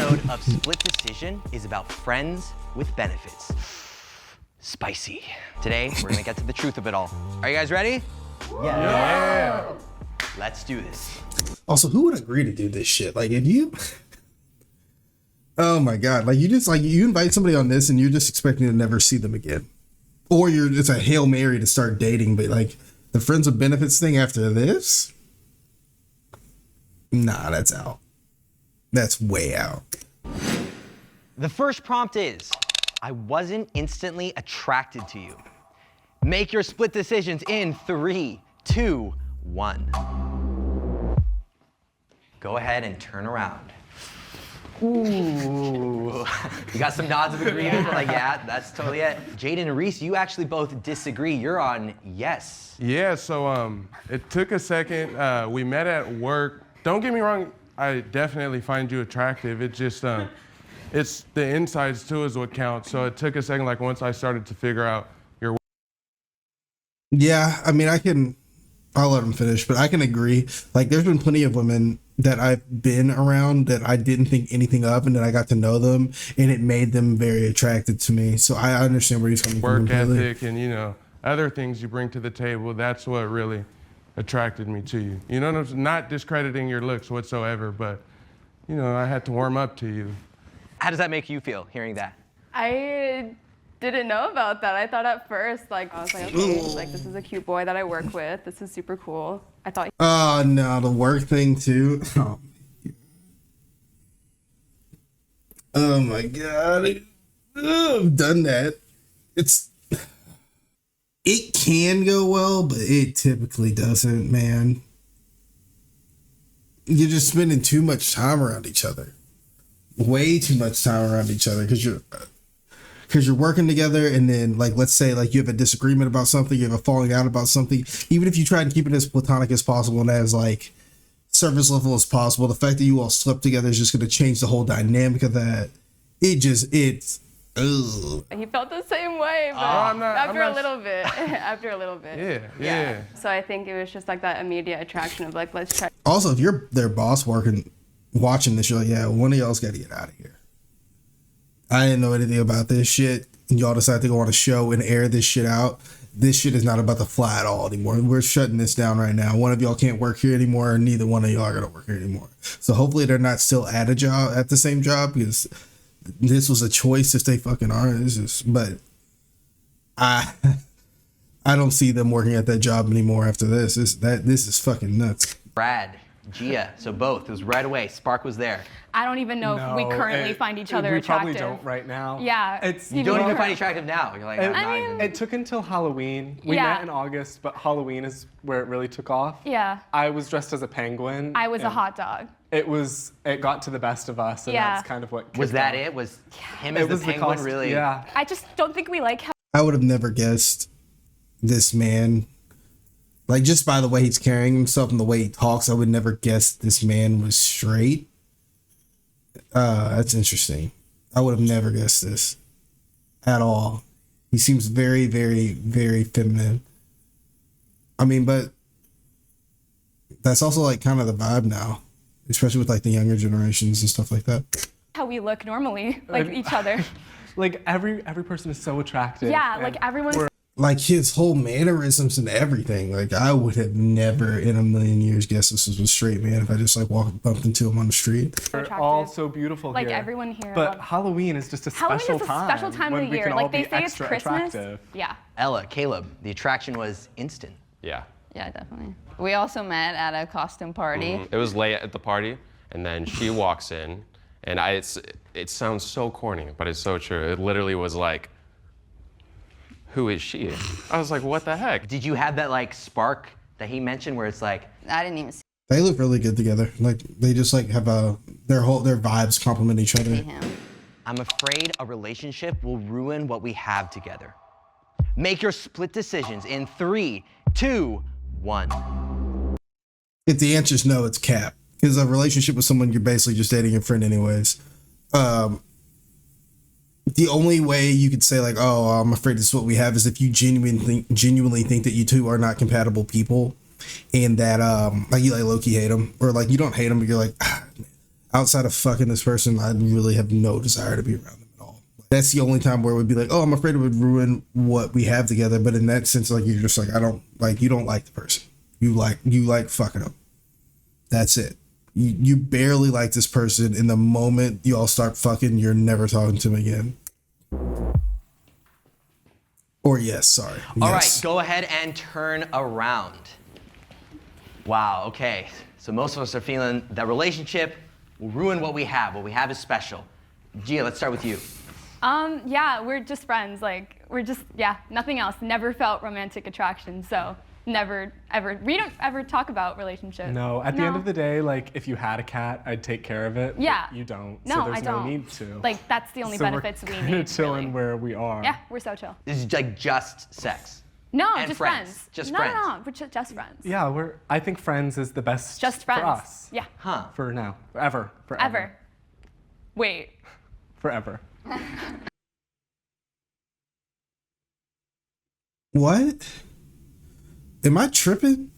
episode of Split Decision is about friends with benefits. Spicy. Today, we're gonna get to the truth of it all. Are you guys ready? Yeah. Let's do this. Also, who would agree to do this shit? Like, if you... Oh my God. Like, you invite somebody on this and you're just expecting to never see them again. Or it's a Hail Mary to start dating, but like, the friends with benefits thing after this? Nah, that's out. That's way out. The first prompt is, I wasn't instantly attracted to you. Make your split decisions in 3, 2, 1. Go ahead and turn around. Ooh. You got some nods of agreement, like, yeah, that's totally it. Jaden and Reese, you actually both disagree. You're on yes. Yeah, so it took a second. We met at work. Don't get me wrong, I definitely find you attractive. It just, it's the insides too is what counts. So it took a second, like once I started to figure out your. Yeah, I mean, I'll let him finish, but I can agree. Like, there's been plenty of women that I've been around that I didn't think anything of, and then I got to know them, and it made them very attracted to me. So I understand where he's coming from. Work ethic and, you know, other things you bring to the table. That's what really attracted me to you. You know, not discrediting your looks whatsoever, but, you know, I had to warm up to you. How does that make you feel, hearing that? I didn't know about that. I thought at first, like, I was like, okay, like, this is a cute boy that I work with. This is super cool. I thought. Oh, no, the work thing, too. Oh my God. I've done that. It can go well, but it typically doesn't, man. You're just spending too much time around each other. Way too much time around each other because you're working together, and then, like, let's say, like, you have a disagreement about something, you have a falling out about something. Even if you try to keep it as platonic as possible and as, like, surface level as possible, the fact that you all slept together is just going to change the whole dynamic of that. It's ugh. He felt the same way, but after a little bit. Yeah. So I think it was just like that immediate attraction of like, let's try. Also, if you're their boss watching this, you're like, yeah, one of y'all's got to get out of here. I didn't know anything about this shit, and y'all decide to go on a show and air this shit out. This shit is not about to fly at all anymore. We're shutting this down right now. One of y'all can't work here anymore, and neither one of y'all are gonna work here anymore. So hopefully they're not still at the same job, because this was a choice if they fucking are. But I don't see them working at that job anymore after this. This is fucking nuts. Brad, Gia, so both. It was right away. Spark was there. I don't even know if we currently find each other attractive. We probably don't right now. Yeah. You don't even find attractive now. You're like, it took until Halloween. We met in August, but Halloween is where it really took off. Yeah. I was dressed as a penguin. I was a hot dog. It got to the best of us, and that's kind of what was that off. It was him as the penguin really? Yeah. I just don't think we like how. I would have never guessed this man. Like, just by the way he's carrying himself and the way he talks, I would never guess this man was straight. That's interesting. I would have never guessed this at all. He seems very, very, very feminine. I mean, but that's also like kind of the vibe now, especially with like the younger generations and stuff like that. How we look normally, like each other. Like every person is so attractive. Yeah, like everyone's. Like his whole mannerisms and everything. Like, I would have never in a million years guessed this was a straight man if I just like bumped into him on the street. They're all so beautiful like here. Like everyone here. But Halloween is just a special time. Special time of the year. Like they say it's Christmas. Attractive. Yeah. Ella, Caleb, the attraction was instant. Yeah. Yeah, definitely. We also met at a costume party. Mm-hmm. It was late at the party, and then she walks in, and it sounds so corny, but it's so true. It literally was like, who is she? I was like, what the heck? Did you have that like spark that he mentioned where it's like? I didn't even see. They look really good together. Like, they just like have their vibes complement each other. I'm afraid a relationship will ruin what we have together. Make your split decisions in 3, 2, 1. If the answer is no, it's cap. Because a relationship with someone, you're basically just dating a friend anyways. The only way you could say like, oh, I'm afraid this is what we have is if you genuinely think that you two are not compatible people, and that like you like low-key hate them, or like you don't hate them, but you're like, outside of fucking this person, I really have no desire to be around them at all. That's the only time where it would be like, oh, I'm afraid it would ruin what we have together. But in that sense, like, you're just like, I don't like, you don't like the person. You like fucking them. That's it. You barely like this person. In the moment you all start fucking, you're never talking to them again. Or yes, sorry. All Yes. right, go ahead and turn around. Wow, okay. So most of us are feeling that relationship will ruin what we have. What we have is special. Gia, let's start with you. Yeah, we're just friends. Like, we're just, yeah, nothing else. Never felt romantic attraction, so never, ever. We don't ever talk about relationships. No, at the end of the day, like, if you had a cat, I'd take care of it. Yeah. But you don't. No, so there's I don't. no need to. Like, that's the only so benefits we we're need. chilling really. where we are. Yeah, we're so chill. This is like just sex. No, And just friends. friends. Just no, friends. No, we're just friends. Yeah, I think friends is the best Just friends. for us. Yeah. Huh. For now. Forever. Ever. Wait. Forever. What? Am I tripping?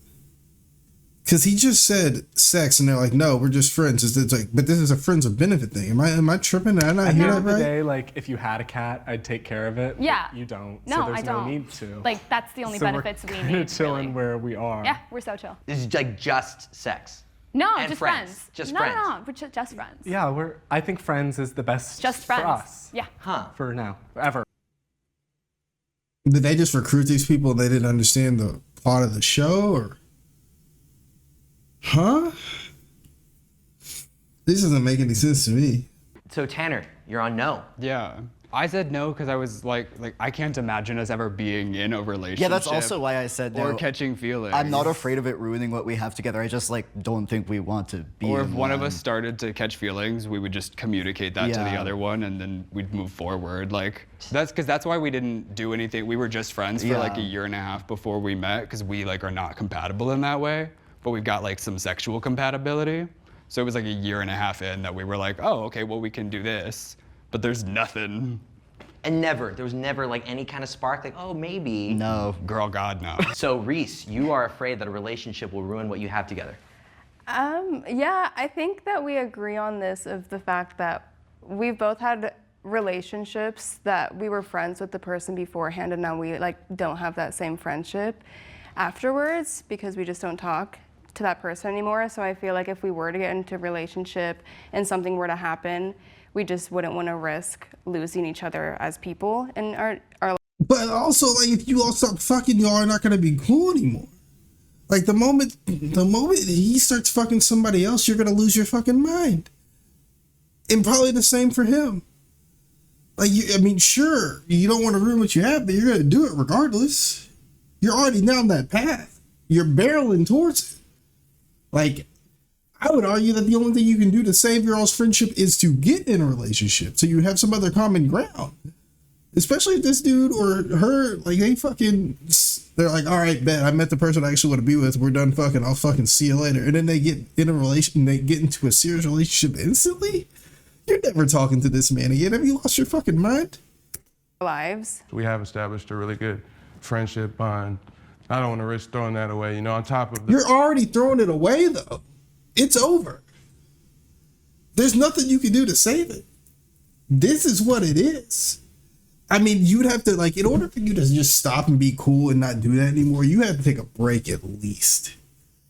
Because he just said sex, and they're like, no, we're just friends. It's like, but this is a friends of benefit thing. Am I tripping? Did I not At the hear end that of the right? day, like, if you had a cat, I'd take care of it. Yeah. But you don't. No, so there's I don't. no need to. Like, that's the only so benefits we're we need. chilling really. where we are. Yeah, we're so chill. This is like just sex. No, And just friends. Just no, friends. No, we're just friends. Yeah, I think friends is the best Just friends. for us. Yeah. Huh. For now. Forever. Did they just recruit these people and they didn't understand the plot of the show, or? Huh? This doesn't make any sense to me. So Tanner, you're on no. Yeah. I said no because I was like I can't imagine us ever being in a relationship. Yeah, that's also why I said no. Or catching feelings. I'm not afraid of it ruining what we have together. I just like don't think we want to be. Or if in one of us started to catch feelings, we would just communicate that to the Yeah. other one, and then we'd move forward. Like that's why we didn't do anything. We were just friends for like a Yeah. year and a half before we met, because we like are not compatible in that way. But we've got like some sexual compatibility. So it was like a year and a half in that we were like, oh, okay, well we can do this. But there's nothing. And there was never like any kind of spark, like, oh, maybe. No. Girl, God, no. So Reese, you are afraid that a relationship will ruin what you have together. Yeah, I think that we agree on this of the fact that we've both had relationships that we were friends with the person beforehand, and now we like don't have that same friendship afterwards because we just don't talk to that person anymore. So I feel like if we were to get into a relationship and something were to happen, we just wouldn't want to risk losing each other as people in our But also, like, if you all stop fucking, y'all are not gonna be cool anymore. Like, the moment he starts fucking somebody else, you're gonna lose your fucking mind. And probably the same for him. Like, sure, you don't want to ruin what you have, but you're gonna do it regardless. You're already down that path. You're barreling towards it. Like, I would argue that the only thing you can do to save your all's friendship is to get in a relationship, so you have some other common ground. Especially if this dude or her, like, they're like, all right, bet, I met the person I actually want to be with. We're done fucking. I'll fucking see you later. And then they get in a relation, they get into a serious relationship instantly. You're never talking to this man again. Have you lost your fucking mind? lives. We have established a really good friendship bond. I don't want to risk throwing that away, on top of the... You're already throwing it away, though. It's over. There's nothing you can do to save it. This is what it is. I mean, you'd have to, like, in order for you to just stop and be cool and not do that anymore, you have to take a break at least.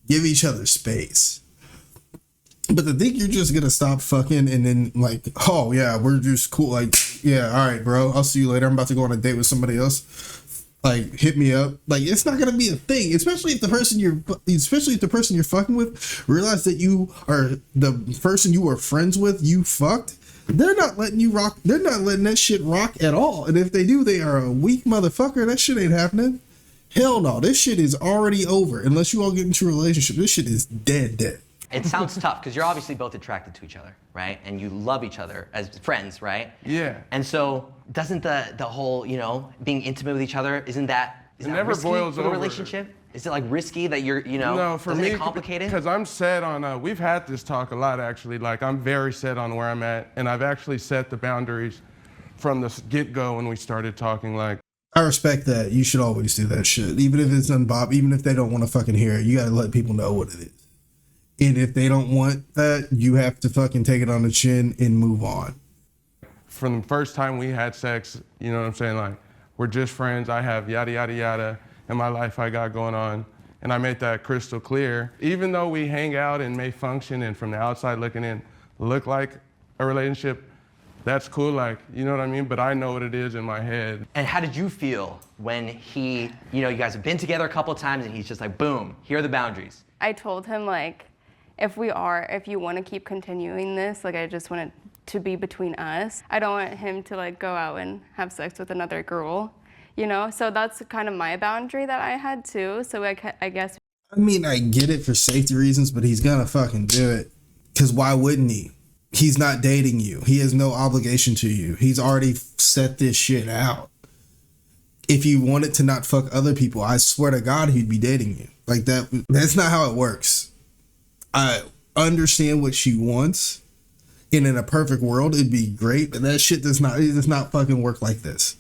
Give each other space. But to think you're just going to stop fucking and then, like, oh, yeah, we're just cool. Like, yeah, all right, bro, I'll see you later. I'm about to go on a date with somebody else. Like, hit me up. Like, it's not gonna be a thing, especially if the person you're fucking with realize that you are the person you were friends with. You fucked. They're not letting you rock. They're not letting that shit rock at all. And if they do, they are a weak motherfucker. That shit ain't happening. Hell no. This shit is already over. Unless you all get into a relationship, this shit is dead. It sounds tough because you're obviously both attracted to each other, right? And you love each other as friends, right? Yeah. And so doesn't the whole, being intimate with each other, isn't that never risky boils for the over. relationship? Is it like risky that you're, No, for doesn't me, it complicate it? because I'm set on, we've had this talk a lot, actually. Like, I'm very set on where I'm at, and I've actually set the boundaries from the get-go when we started talking, like, I respect that. You should always do that shit. Even if it's unbob, even if they don't want to fucking hear it, you gotta let people know what it is. And if they don't want that, you have to fucking take it on the chin and move on. From the first time we had sex, you know what I'm saying? Like, we're just friends. I have yada, yada, yada in my life I got going on. And I made that crystal clear. Even though we hang out and may function and from the outside looking in, look like a relationship, that's cool, like, you know what I mean? But I know what it is in my head. And how did you feel when he, you guys have been together a couple of times and he's just like, boom, here are the boundaries? I told him, like, if you want to keep continuing this, like, I just want it to be between us. I don't want him to, like, go out and have sex with another girl, So that's kind of my boundary that I had too. So I guess. I mean, I get it for safety reasons, but he's gonna fucking do it. Because why wouldn't he? He's not dating you. He has no obligation to you. He's already set this shit out. If you wanted to not fuck other people, I swear to God, he'd be dating you. Like that. That's not how it works. I understand what she wants, and in a perfect world, it'd be great. But that shit does not fucking work like this.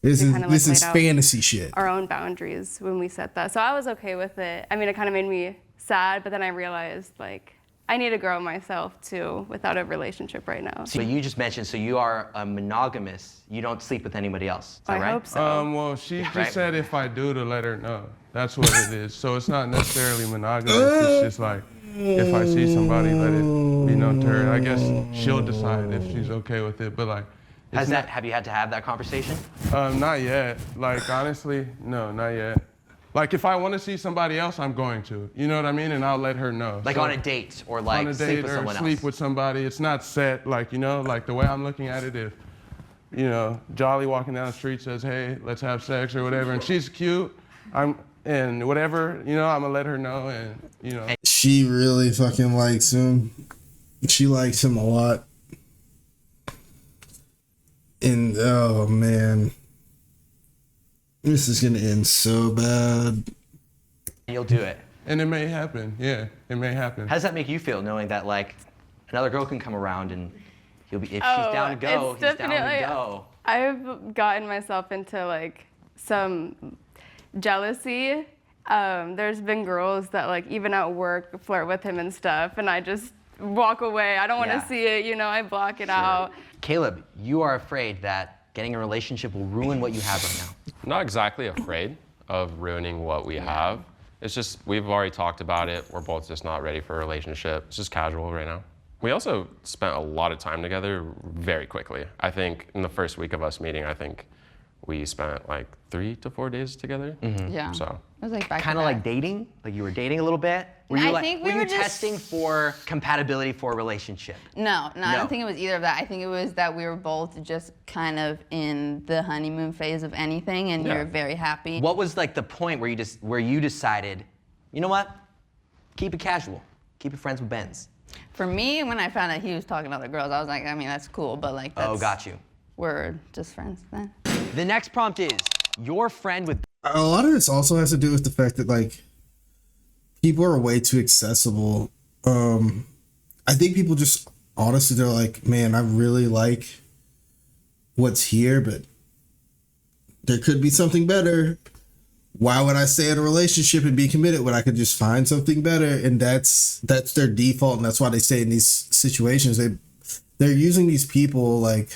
This is fantasy shit. Our own boundaries when we set that. So I was okay with it. I mean, it kind of made me sad, but then I realized, like, I need to grow myself too without a relationship right now. So you just mentioned, so you are a monogamous. You don't sleep with anybody else. Is that right? I hope so. Well, she just said if I do to let her know. That's what it is. So it's not necessarily monogamous. It's just like, if I see somebody, let it be known to her. I guess she'll decide if she's okay with it. But like, have you had to have that conversation? Not yet. Like, honestly, no, not yet. Like, if I want to see somebody else, I'm going to. You know what I mean? And I'll let her know. Like, so, on a date or like on a date or sleep with somebody. It's not set. Like, like the way I'm looking at it, if, Jolly walking down the street says, hey, let's have sex or whatever, and she's cute, and whatever, I'm gonna let her know, and She really fucking likes him. She likes him a lot. And oh man, this is gonna end so bad. You'll do it. And it may happen. Yeah, it may happen. How does that make you feel, knowing that like another girl can come around and if she's down to go, he's down to go? I've gotten myself into like some jealousy. There's been girls that like even at work flirt with him and stuff, and I just walk away. I don't want to see it, I block it out. Caleb, you are afraid that getting a relationship will ruin what you have right now. Not exactly afraid of ruining what we have. It's just, we've already talked about it. We're both just not ready for a relationship. It's just casual right now. We also spent a lot of time together very quickly. I think in the first week of us meeting, I think we spent like 3 to 4 days together. Mm-hmm. Yeah. So it was like back kind of like dating? Like you were dating a little bit? Were you testing for compatibility for a relationship? No, I don't think it was either of that. I think it was that we were both just kind of in the honeymoon phase of anything, and you're very happy. What was like the point where you decided, you know what? Keep it casual. Keep it friends with Benz. For me, when I found out he was talking to other girls, I was like, I mean, that's cool, but like, that's, got you. We're just friends then. The next prompt is, your friend with... A lot of this also has to do with the fact that, like, people are way too accessible. I think people just, honestly, they're like, man, I really like what's here, but there could be something better. Why would I stay in a relationship and be committed when I could just find something better? And that's their default, and that's why they stay in these situations. They're using these people like...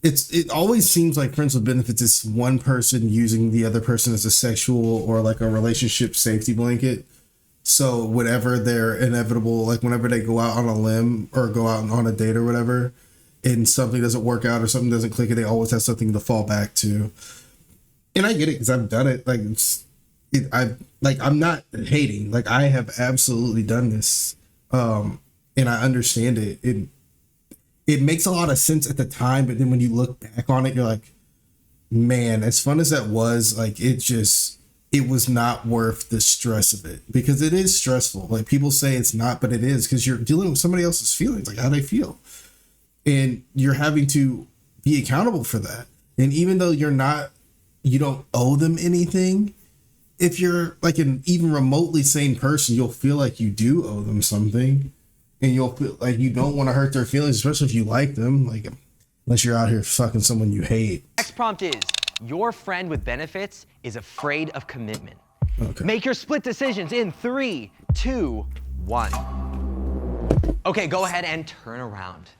It always seems like friends with benefits is one person using the other person as a sexual or like a relationship safety blanket. So whatever their inevitable, like whenever they go out on a limb or go out on a date or whatever, and something doesn't work out or something doesn't click, and they always have something to fall back to. And I get it because I've done it. Like I'm not hating. Like I have absolutely done this, and I understand it. It makes a lot of sense at the time, but then when you look back on it, you're like, man, as fun as that was, like it was not worth the stress of it, because it is stressful. Like people say it's not, but it is, because you're dealing with somebody else's feelings, like how they feel, and you're having to be accountable for that. And even though you don't owe them anything, if you're like an even remotely sane person, you'll feel like you do owe them something. And you'll feel like you don't want to hurt their feelings, especially if you like them, like unless you're out here fucking someone you hate. Next prompt is, your friend with benefits is afraid of commitment. Okay. Make your split decisions in 3, 2, 1. Okay, go ahead and turn around.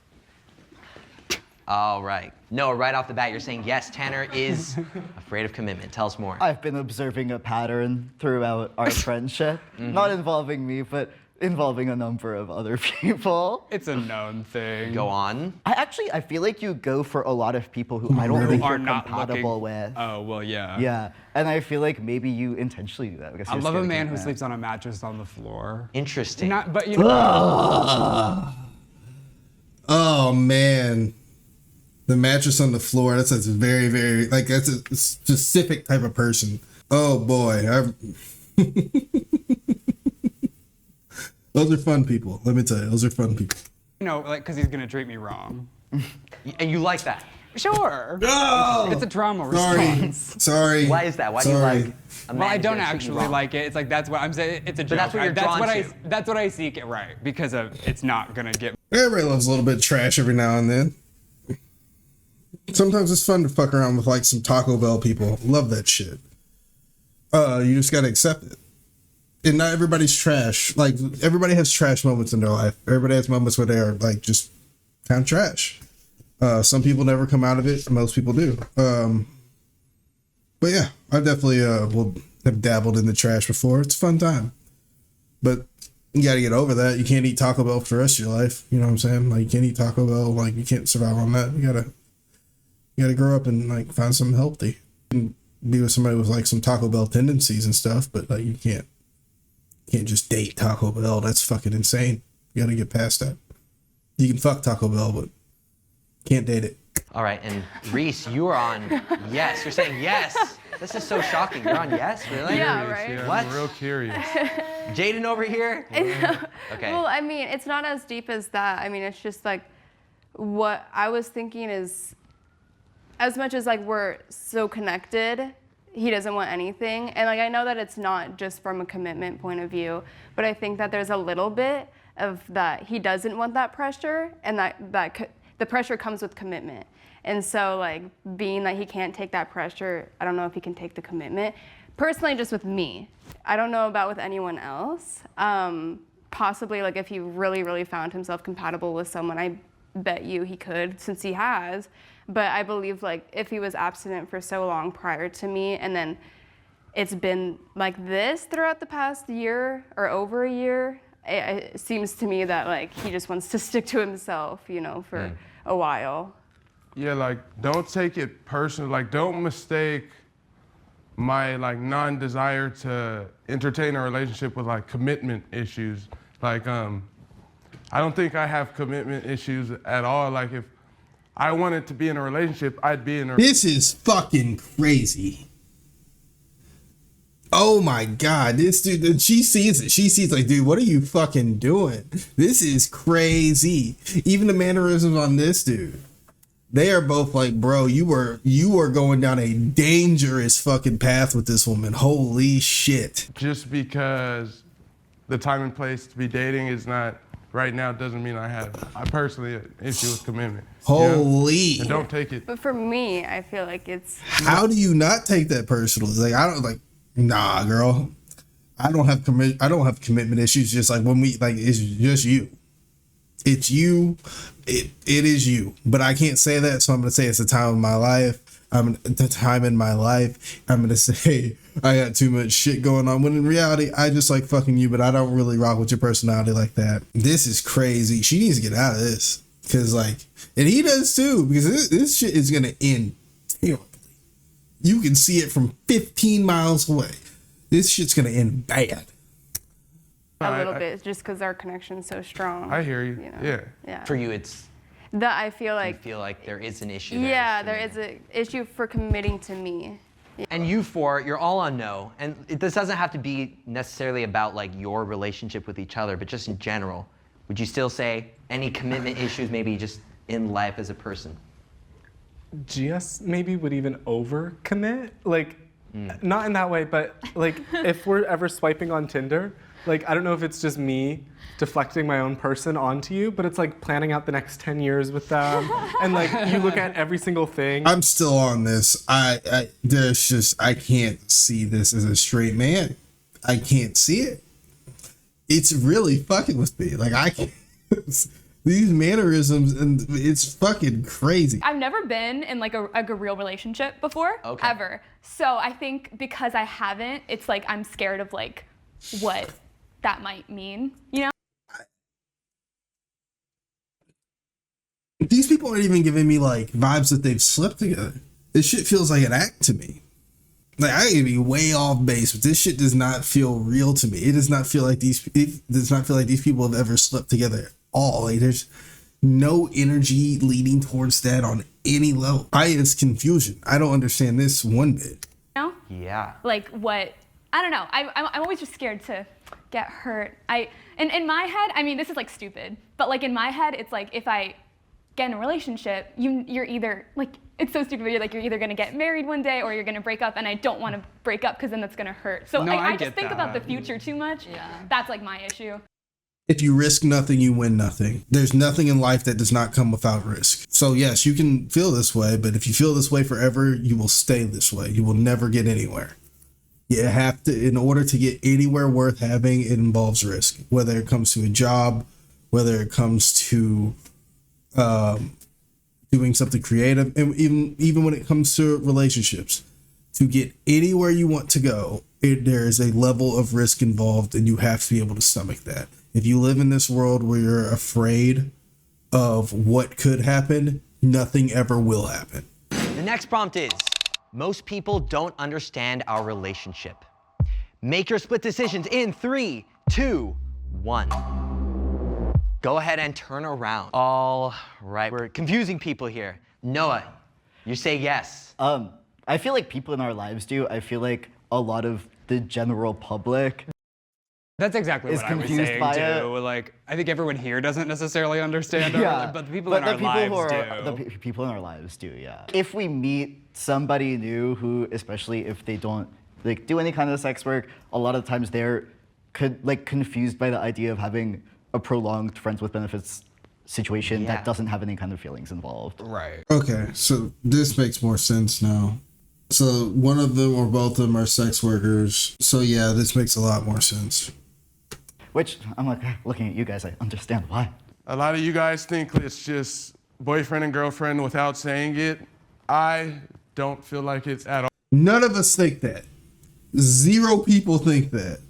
All right. Noah, right off the bat, you're saying yes, Tanner is afraid of commitment. Tell us more. I've been observing a pattern throughout our friendship, not involving me, but involving a number of other people. It's a known thing. Go on. I feel like you go for a lot of people who I don't think Are you're not compatible looking. with. Oh, well, yeah. Yeah, and I feel like maybe you intentionally do that because I you're love a scared of man who commitment. sleeps on a mattress on the floor. Interesting. Not, but you know. Oh man, the mattress on the floor. That's a very, very like that's a specific type of person. Oh boy, those are fun people. Let me tell you, those are fun people. You know, like, because he's going to treat me wrong. And you like that? Sure. No! It's a trauma Sorry, response. sorry. Why is that? Why Sorry. do you like a man Well, I who's don't gonna treat you actually wrong? like it. It's like, that's what I'm saying. It's a joke. that's what you're drawn to. That's what I seek it right, because it's not going to get. Everybody loves a little bit of trash every now and then. Sometimes it's fun to fuck around with like some Taco Bell people. Love that shit. You just gotta accept it. And not everybody's trash. Like everybody has trash moments in their life. Everybody has moments where they are like just kind of trash. Some people never come out of it. Most people do. But yeah, I definitely have dabbled in the trash before. It's a fun time. But you got to get over that. You can't eat Taco Bell for the rest of your life. You know what I'm saying? Like you can't eat Taco Bell. Like you can't survive on that. You gotta grow up and like find something healthy. And be with somebody with like some Taco Bell tendencies and stuff. But like you can't just date Taco Bell. That's fucking insane. You gotta get past that. You can fuck Taco Bell, but can't date it. All right, and Reese, you are on yes. You're saying yes. This is so shocking. You're on yes, really? Yeah, Curious, right? Yeah, What? I'm real curious. Jaden over here? Okay. Well, I mean, it's not as deep as that. I mean, it's just like what I was thinking is as much as like we're so connected, he doesn't want anything. And like I know that it's not just from a commitment point of view, but I think that there's a little bit of that he doesn't want that pressure, and the pressure comes with commitment. And so like being that he can't take that pressure, I don't know if he can take the commitment. Personally, just with me. I don't know about with anyone else. Possibly like if he really, really found himself compatible with someone, I bet you he could, since he has. But I believe like if he was abstinent for so long prior to me, and then it's been like this throughout the past year or over a year, it seems to me that like he just wants to stick to himself, you know, for a while. Yeah, like don't take it personal. Like don't mistake my like non-desire to entertain a relationship with like commitment issues. Like I don't think I have commitment issues at all. Like if I wanted to be in a relationship, I'd be in a. This is fucking crazy. Oh my God, this dude, she sees it. She sees like, dude, what are you fucking doing? This is crazy. Even the mannerisms on this dude. They are both like, bro, you are going down a dangerous fucking path with this woman. Holy shit. Just because the time and place to be dating is not right now doesn't mean I personally an issue with commitment. Holy. You know? And don't take it. But for me, I feel like it's. How do you not take that personally? Like I don't like, nah, girl. I don't have commitment issues. Just like when we like, it's just you. It's you. It is you. But I can't say that, so I'm gonna say it's the time of my life. The time in my life. I'm gonna say I got too much shit going on. When in reality, I just like fucking you, but I don't really rock with your personality like that. This is crazy. She needs to get out of this, cause like, and he does too, because this shit is gonna end terribly. You can see it from 15 miles away. This shit's gonna end bad. A little bit, just because our connection's so strong. I hear you. know? Yeah. For you, it's That I feel you like. feel like there is an issue there. Yeah, there is an issue for committing to me. And you four, you're all on no. And this doesn't have to be necessarily about like your relationship with each other, but just in general. Would you still say any commitment issues, maybe just in life as a person? GS maybe would even overcommit. Like, not in that way, but like if we're ever swiping on Tinder, like I don't know if it's just me deflecting my own person onto you, but it's like planning out the next 10 years with them. And like you look at every single thing. I'm still on this. I can't see this as a straight man. I can't see it. it's really fucking with me. Like I can't, these mannerisms, and it's fucking crazy. I've never been in like a real relationship before, ever. So I think because I haven't, it's like I'm scared of like what that might mean, you know? These people aren't even giving me like vibes that they've slept together. This shit feels like an act to me. Like I can be way off base, but this shit does not feel real to me. It does not feel like these. It does not feel like these people have ever slept together at all. Like there's no energy leading towards that on any level. It's confusion. I don't understand this one bit. You know? Yeah. Like what, I don't know. I'm always just scared to get hurt. In my head, I mean, this is like stupid, but like in my head, it's like if I get in a relationship, you're either like, it's so stupid, but you're either gonna get married one day or you're gonna break up, and I don't wanna break up because then that's gonna hurt. So No, I I just get think that. about the future too much. Yeah. That's like my issue. If you risk nothing, you win nothing. There's nothing in life that does not come without risk. So yes, you can feel this way, but if you feel this way forever, you will stay this way. You will never get anywhere. You have to, in order to get anywhere worth having, it involves risk. Whether it comes to a job, whether it comes to doing something creative, and even when it comes to relationships, to get anywhere you want to go, there is a level of risk involved, and you have to be able to stomach that. If you live in this world where you're afraid of what could happen, nothing ever will happen. The next prompt is, most people don't understand our relationship. Make your split decisions in 3, 2, 1. Go ahead and turn around. All right, we're confusing people here. Noah, you say yes. I feel like people in our lives do. I feel like a lot of the general public That's exactly is what I was confused saying by too. it. Like, I think everyone here doesn't necessarily understand, but the people in our who lives are, do. The people in our lives do, yeah. If we meet somebody new who, especially if they don't like do any kind of sex work, a lot of times they're confused by the idea of having a prolonged friends with benefits situation that doesn't have any kind of feelings involved. Right. Okay, so this makes more sense now. So one of them or both of them are sex workers. So yeah, this makes a lot more sense. Which, I'm like, looking at you guys, I understand why. A lot of you guys think it's just boyfriend and girlfriend without saying it. I don't feel like it's at all. None of us think that. 0 people think that.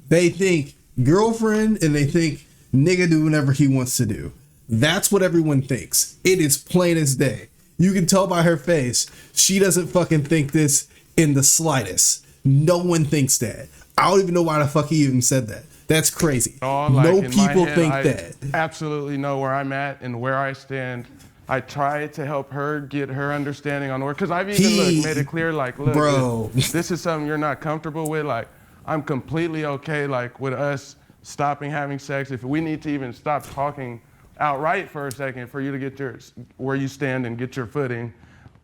They think girlfriend and they think nigga do whatever he wants to do. That's what everyone thinks. It is plain as day. You can tell by her face, she doesn't fucking think this in the slightest. No one thinks that. I don't even know why the fuck he even said that. That's crazy. No people think that. I absolutely know where I'm at and where I stand. I try to help her get her understanding on work, because I've even made it clear, like, look, bro, if this is something you're not comfortable with, like, I'm completely okay, like, with us stopping having sex. If we need to even stop talking outright for a second for you to get where you stand and get your footing,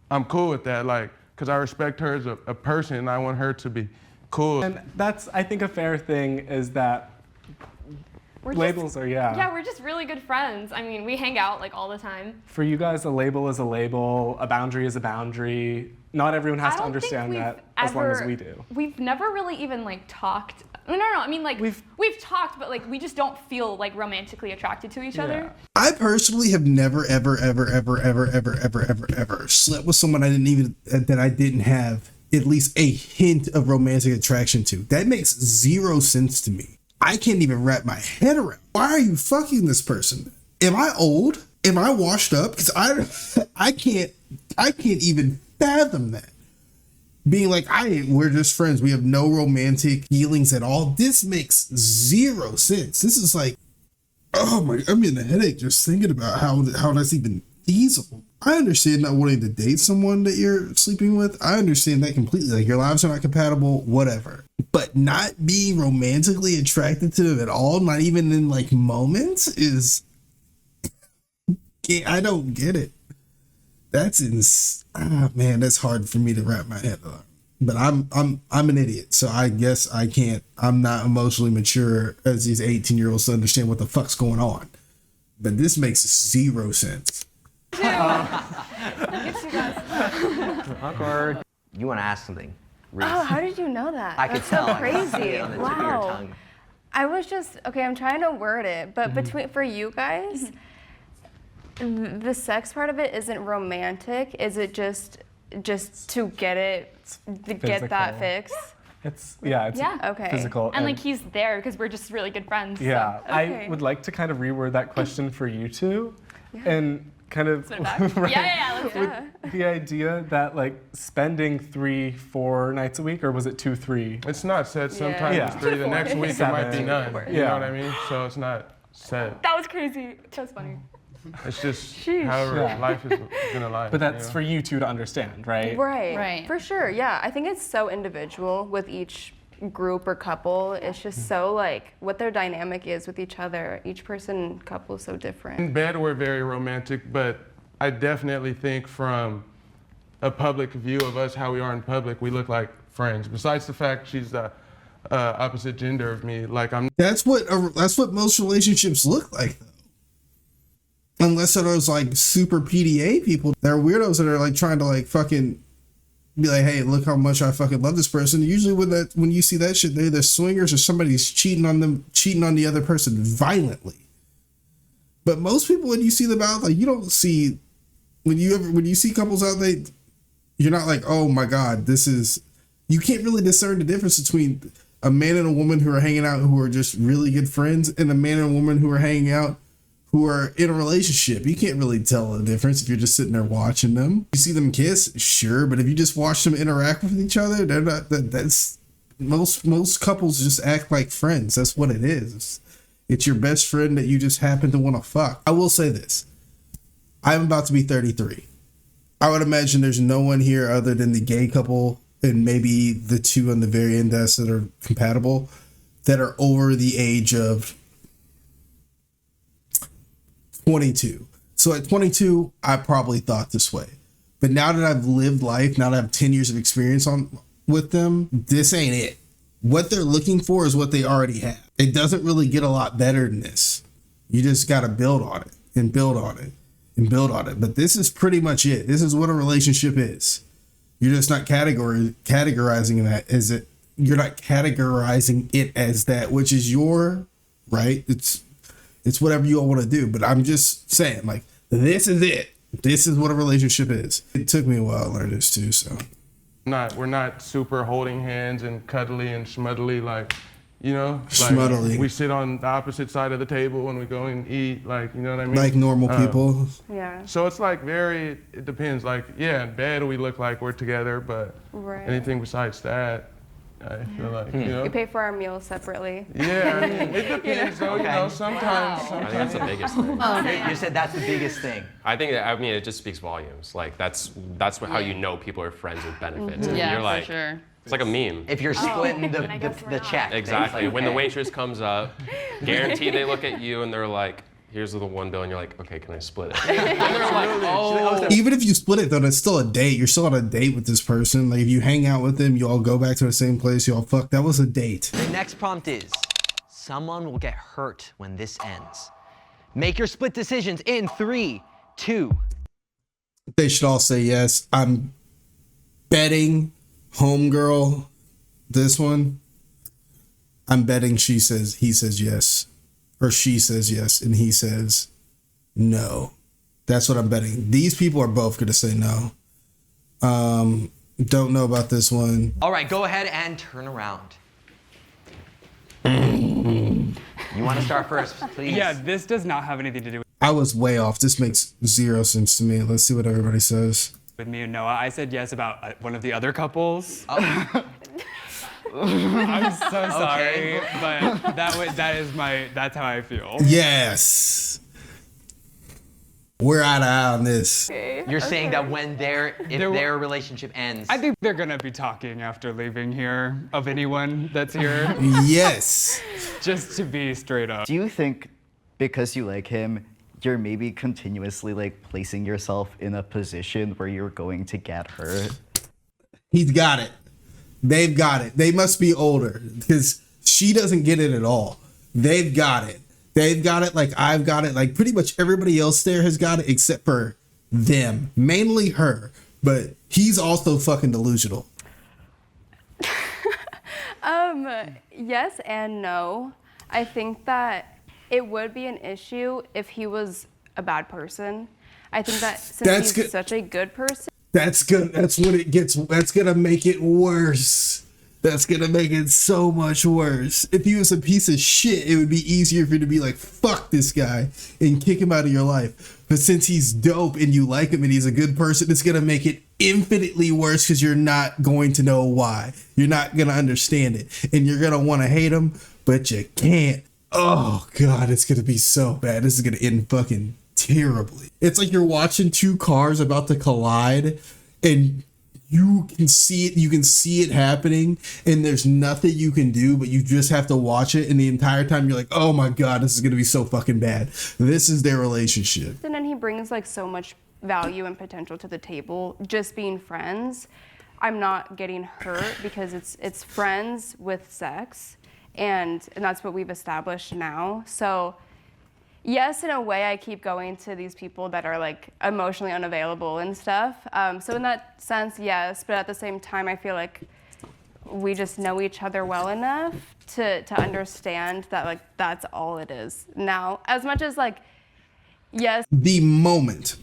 I'm cool with that, like, because I respect her as a person and I want her to be cool. And that's, I think, a fair thing is that labels are, Yeah, we're just really good friends. I mean, we hang out like all the time. For you guys, a label is a label, a boundary is a boundary. Not everyone has to understand that as long as we do. We've never really even like talked. No. I mean, like we've talked, but like we just don't feel like romantically attracted to each other. I personally have never, ever slept with someone that I didn't have at least a hint of romantic attraction to. That makes 0 sense to me. I can't even wrap my head around. Why are you fucking this person? Am I old? Am I washed up? Because I can't even fathom that. Being like, we're just friends. We have no romantic feelings at all. This makes 0 sense. This is like, oh my, I'm getting a headache just thinking about how that's even feasible. I understand not wanting to date someone that you're sleeping with. I understand that completely. Like, your lives are not compatible, whatever. But not being romantically attracted to them at all, not even in like moments, is, I don't get it. That's man, that's hard for me to wrap my head around. But I'm an idiot, so I guess I can't. I'm not emotionally mature as these 18-year-olds to understand what the fuck's going on. But this makes 0 sense. Awkward. You want to ask something, Reese? Oh, how did you know that? I could That's tell. so I could see crazy. it on the tip of your Wow. tongue. I was just, okay, I'm trying to word it, but for you guys, the sex part of it isn't romantic. Is it just to get that fixed? It's Okay. physical. And like he's there because we're just really good friends. Yeah, So. Okay. I would like to kind of reword that question for you two, and kind of Spin it back? right, Let's do it. with the idea that like spending 3-4 nights a week, or was it 2-3? It's not set. Sometimes Yeah. it's 3. The next week it might be 7. none. You Yeah. know what I mean? So it's not set. That was crazy. That's funny. It's just Sheesh. however Yeah. life is gonna lie. But that's you know? for you two to understand, right? Right. Right. For sure. Yeah. I think it's so individual with each group or couple. It's just so like what their dynamic is with each other. Each person, couple is so different. In bed, we're very romantic, but I definitely think from a public view of us, how we are in public, we look like friends. Besides the fact she's the opposite gender of me, like I'm. That's what most relationships look like, though. Unless they're those like super PDA people, they're weirdos that are like trying to like fucking be like, hey, look how much I fucking love this person. Usually when you see that shit, they're either swingers or somebody's cheating on the other person violently. But most people, when you see them out, like you don't see when you see couples out, you're not like, oh my god, you can't really discern the difference between a man and a woman who are hanging out who are just really good friends and a man and a woman who are hanging out who are in a relationship. You can't really tell the difference if you're just sitting there watching them. You see them kiss, sure, but if you just watch them interact with each other, they're not. That's most couples just act like friends. That's what it is. It's your best friend that you just happen to want to fuck. I will say this: I'm about to be 33. I would imagine there's no one here other than the gay couple and maybe the two on the very end that are compatible that are over the age of 22. So at 22, I probably thought this way. But now that I've lived life, now that I have 10 years of experience with them, this ain't it. What they're looking for is what they already have. It doesn't really get a lot better than this. You just got to build on it and build on it and build on it. But this is pretty much it. This is what a relationship is. You're just not categorizing that as it. You're not categorizing it as that, which is your right. It's whatever you all want to do. But I'm just saying, like, this is it. This is what a relationship is. It took me a while to learn this too, so. We're not super holding hands and cuddly and schmuddly, like, you know? Like, Schmuddly. we sit on the opposite side of the table when we go and eat, like, you know what I mean? Like normal people. Yeah. So it's like it depends. Like, yeah, in bed we look like we're together, but Right. anything besides that, I feel like, you know? We pay for our meals separately. Yeah, I mean, it depends though, you know, sometimes. I think that's the biggest thing. You said that's the biggest thing. I think that, it just speaks volumes. Like that's how you know people are friends with benefits. And Yeah, you're like, for sure. it's like a meme. If you're splitting then I guess we're the not. check. Exactly. Like, When the okay. waitress comes up, guaranteed they look at you and they're like, here's the one bill, and you're like, okay, can I split it? And they're like, oh. Even if you split it though, that's still a date. You're still on a date with this person. Like if you hang out with them, you all go back to the same place, you all fuck. That was a date. The next prompt is, someone will get hurt when this ends. Make your split decisions in 3, 2. They should all say yes. I'm betting homegirl this one. I'm betting he says yes. Or she says yes and he says no. That's what I'm betting. These people are both gonna say no. Don't know about this one. All right, go ahead and turn around. You want to start first, please? Yeah, this does not have anything to do I was way off. This makes zero sense to me. Let's see what everybody says. with me and Noah. I said yes about one of the other couples. Oh. I'm so sorry, but that's how I feel. Yes. We're eye to eye on this. You're saying that when their relationship ends. I think they're gonna be talking after leaving here of anyone that's here, Yes. just to be straight up. Do you think because you like him, you're maybe continuously like placing yourself in a position where you're going to get hurt? He's got it. They've got it. They must be older because she doesn't get it at all. They've got it. They've got it like I've got it. Like pretty much everybody else there has got it except for them. Mainly her. But he's also fucking delusional. Yes and no. I think that it would be an issue if he was a bad person. I think that since he's such a good person. That's good. That's what it gets. That's gonna make it worse. That's gonna make it so much worse. If he was a piece of shit, it would be easier for you to be like, fuck this guy and kick him out of your life. But since he's dope and you like him and he's a good person, it's gonna make it infinitely worse because you're not going to know why. You're not gonna understand it. And you're gonna want to hate him, but you can't. Oh God, it's gonna be so bad. This is gonna end fucking terribly. It's like you're watching two cars about to collide and you can see it happening, and there's nothing you can do, but you just have to watch it. And the entire time you're like, oh my God, this is going to be so fucking bad. This is their relationship. And then he brings like so much value and potential to the table, just being friends. I'm not getting hurt because it's friends with sex, and that's what we've established now. So yes, in a way, I keep going to these people that are like emotionally unavailable and stuff. So in that sense, yes, but at the same time, I feel like we just know each other well enough to understand that like that's all it is now. As much as like, yes. The moment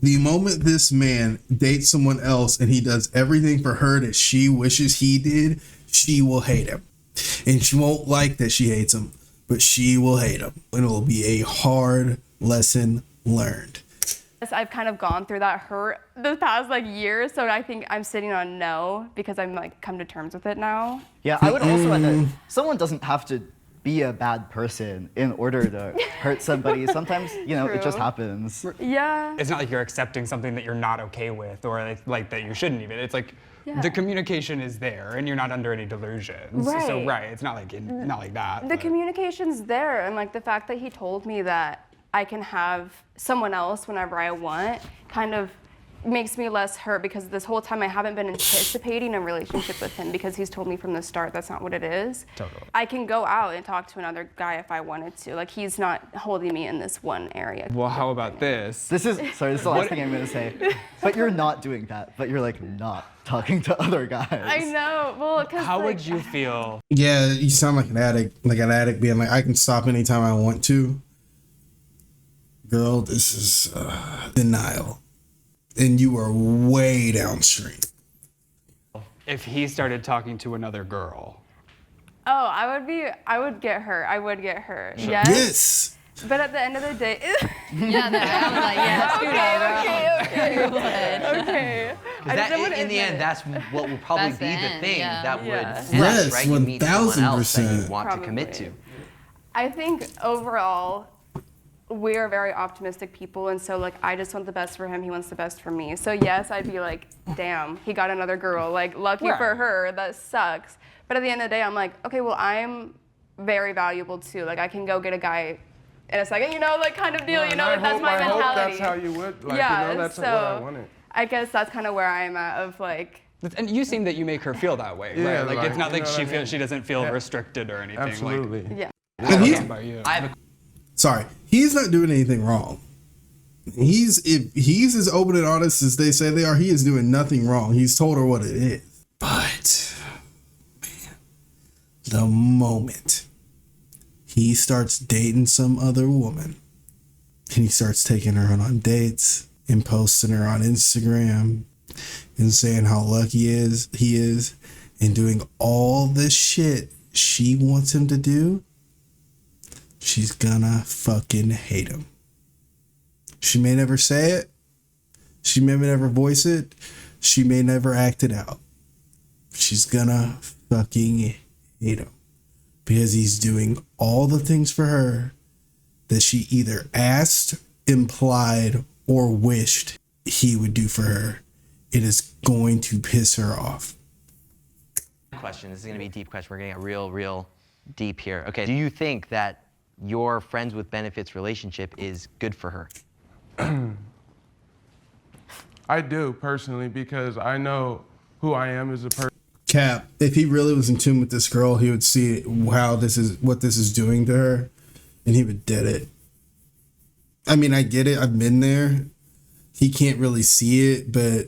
this man dates someone else and he does everything for her that she wishes he did, she will hate him. And she won't like that she hates him, but she will hate him. And it will be a hard lesson learned. I've kind of gone through that hurt the past like year, so I think I'm sitting on no because I'm like come to terms with it now. Yeah, I would also add that someone doesn't have to be a bad person in order to hurt somebody. Sometimes, you know, it just happens. Yeah. It's not like you're accepting something that you're not okay with or like that you shouldn't even. It's like the communication is there and you're not under any delusions. Right. So it's not like that. The communication's there, and like the fact that he told me that I can have someone else whenever I want kind of makes me less hurt, because this whole time I haven't been anticipating a relationship with him because he's told me from the start that's not what it is. Totally. I can go out and talk to another guy if I wanted to. Like, he's not holding me in this one area. Well, how about this? This is the last thing I'm gonna say. But you're not doing that. But you're like not talking to other guys. I know. Well, because How would you feel? Yeah, you sound like an addict being like, I can stop anytime I want to. Girl, this is denial. And you are way downstream. If he started talking to another girl. Oh, I would get hurt. I would get hurt. Sure. Yes. But at the end of the day, Yeah, I was like, yeah, okay. In the end, that's what will probably That's be the the end, thing yeah. that would Yes, flesh, right? You meet someone else that 1000%. you want to commit to. I think overall, we are very optimistic people, and so like I just want the best for him. He wants the best for me. So yes, I'd be like, damn, he got another girl. Like, lucky for her. That sucks. But at the end of the day, I'm like, okay, well, I'm very valuable too. Like, I can go get a guy in a second, you know, like kind of deal. Well, You know, and that's my I mentality. hope that's how you would. Like, Yeah, you know, that's so what I wanted. I guess that's kind of where I'm at. Of like, And you seem that you make her feel that way, Yeah, right? Like it's not you like know she what I mean? she doesn't feel restricted or anything. Absolutely. yeah. And he's, About you. I have a sorry, he's not doing anything wrong. If he's as open and honest as they say they are, he is doing nothing wrong. He's told her what it is. But man, the moment he starts dating some other woman and he starts taking her on dates and posting her on Instagram and saying how lucky he is and doing all this shit she wants him to do, she's gonna fucking hate him. She may never say it. She may never voice it. She may never act it out. She's gonna fucking hate him because he's doing all the things for her that she either asked, implied, or wished he would do for her. It is going to piss her off. question. This is going to be a deep question. We're getting real deep here. Okay, do you think that your friends with benefits relationship is good for her? I do personally, because I know who I am as a person. Cap, if he really was in tune with this girl, he would see what this is doing to her, and he would dead it. I mean, I get it. I've been there. He can't really see it, but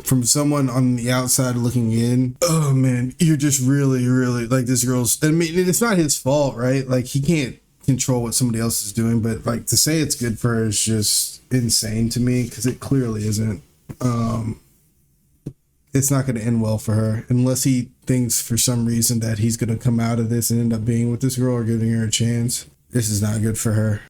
from someone on the outside looking in, oh man, you're just really, really like this girl's. I mean, it's not his fault, right? Like he can't control what somebody else is doing, but like to say it's good for her is just insane to me because it clearly isn't. It's not going to end well for her unless he thinks for some reason that he's going to come out of this and end up being with this girl or giving her a chance. This is not good for her.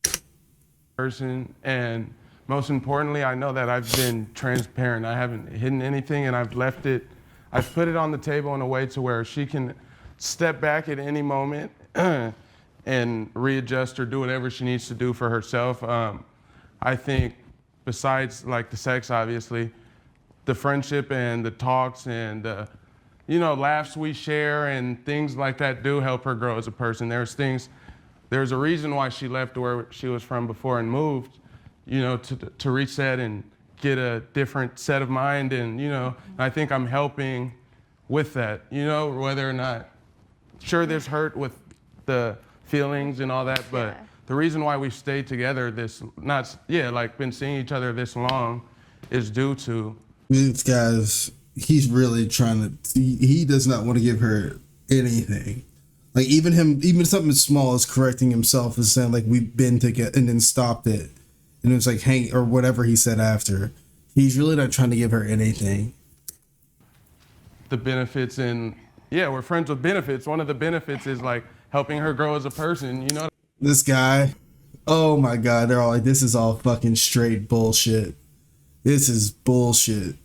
Person, and most importantly, I know that I've been transparent. I haven't hidden anything, and I've left it. I've put it on the table in a way to where she can step back at any moment and readjust or do whatever she needs to do for herself. I think besides like the sex, obviously, the friendship and the talks and laughs we share and things like that do help her grow as a person. There's a reason why she left where she was from before and moved, to reset and get a different set of mind. And, I think I'm helping with that, whether or not, sure there's hurt with the feelings and all that, but the reason why we've stayed together been seeing each other this long is due to. This guy's, he's really trying to, he does not want to give her anything. Like even something as small as correcting himself is saying like we've been together and then stopped it. And it was like, hang, or whatever he said after. He's really not trying to give her anything. The benefits we're friends with benefits. One of the benefits is like helping her grow as a person, This guy, oh my God, they're all like, this is all fucking straight bullshit. This is bullshit.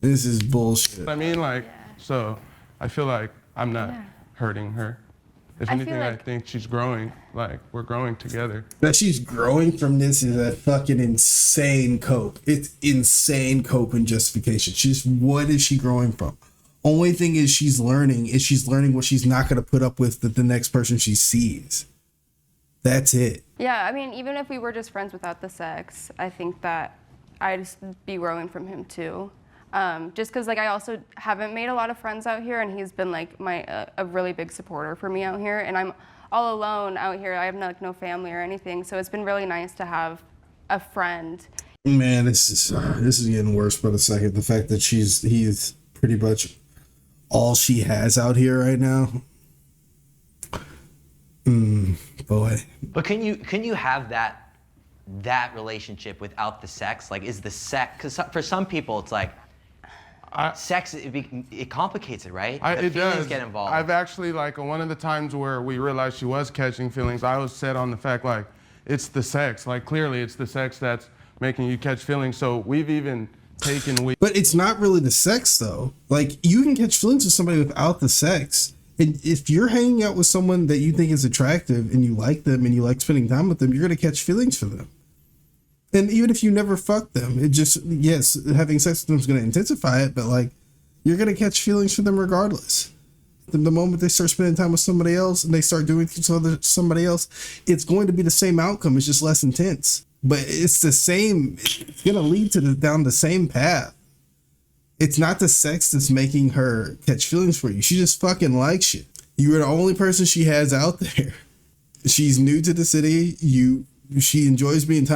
This is bullshit. I mean, so I feel like I'm not hurting her. If anything, I think she's growing. Like, we're growing together. That she's growing from this is a fucking insane cope. It's insane cope and justification. What is she growing from? Only thing is she's learning what she's not going to put up with the next person she sees. That's it. Yeah, I mean, even if we were just friends without the sex, I think that I'd just be growing from him too. Just because I also haven't made a lot of friends out here, and he's been like a really big supporter for me out here, and I'm all alone out here. I have no family or anything, so it's been really nice to have a friend. Man, this is getting worse by the second. The fact that he's pretty much all she has out here right now. Boy. But can you have that relationship without the sex? Like, is the sex, because for some people it's like sex, it complicates it, right? The it feelings does. get involved. I've actually, one of the times where we realized she was catching feelings, I was set on the fact, it's the sex. Clearly it's the sex that's making you catch feelings. So we've even taken... But it's not really the sex, though. You can catch feelings with somebody without the sex. And if you're hanging out with someone that you think is attractive and you like them and you like spending time with them, you're going to catch feelings for them. And even if you never fuck them, yes, having sex with them is going to intensify it, but you're going to catch feelings for them regardless. The moment they start spending time with somebody else and they start doing things with somebody else, it's going to be the same outcome. It's just less intense, but it's the same. It's going to lead down the same path. It's not the sex that's making her catch feelings for you. She just fucking likes you. You are the only person she has out there. She's new to the city. She enjoys being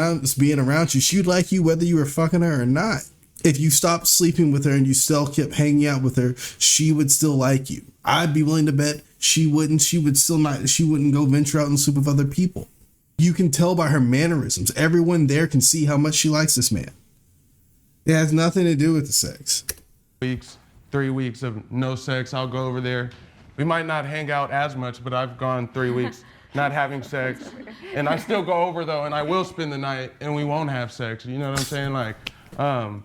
around you. She'd like you whether you were fucking her or not. If you stopped sleeping with her and you still kept hanging out with her, she would still like you. I'd be willing to bet she wouldn't. She wouldn't go venture out and sleep with other people. You can tell by her mannerisms. Everyone there can see how much she likes this man. It has nothing to do with the sex. 3 weeks of no sex, I'll go over there. We might not hang out as much, but I've gone 3 weeks not having sex. And I still go over though, and I will spend the night and we won't have sex. You know what I'm saying?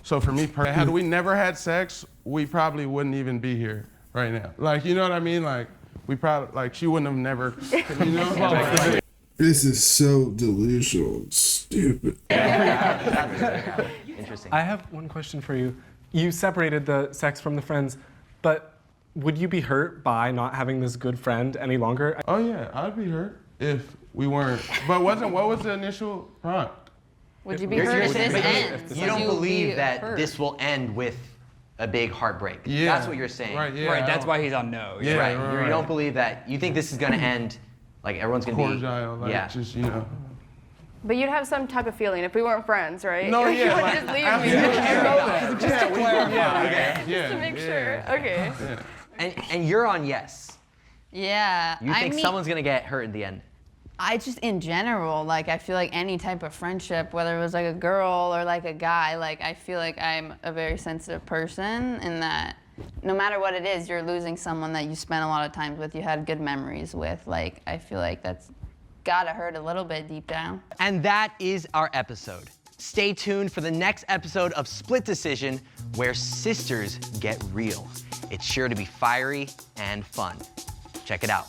So for me, had we never had sex, we probably wouldn't even be here right now. You know what I mean? We probably, she wouldn't have never, you know? This is so delusional and stupid. Interesting. I have one question for you. You separated the sex from the friends, but would you be hurt by not having this good friend any longer? Oh yeah, I'd be hurt if we weren't. But what was the initial prompt? Would you be You're hurt if saying this that ends? you don't You'll believe be that hurt. this will end with a big heartbreak. Yeah. That's what you're saying. Right, yeah. Right, that's why he's on no. Yeah, Right. right. You don't believe that. You think this is going to end, everyone's going to be... Cordial, yeah. just, But you'd have some type of feeling if we weren't friends, right? No, You yeah, wouldn't like, just leave me. absolutely. Just to clarify. Yeah, To make sure. Okay. And you're on yes. Yeah. You think someone's gonna get hurt in the end. I just, in general, like, I feel like any type of friendship, whether it was like a girl or like a guy, like, I feel like I'm a very sensitive person in that no matter what it is, you're losing someone that you spent a lot of time with, you had good memories with. Like, I feel like that's gotta hurt a little bit deep down. And that is our episode. Stay tuned for the next episode of Split Decision, where sisters get real. It's sure to be fiery and fun. Check it out.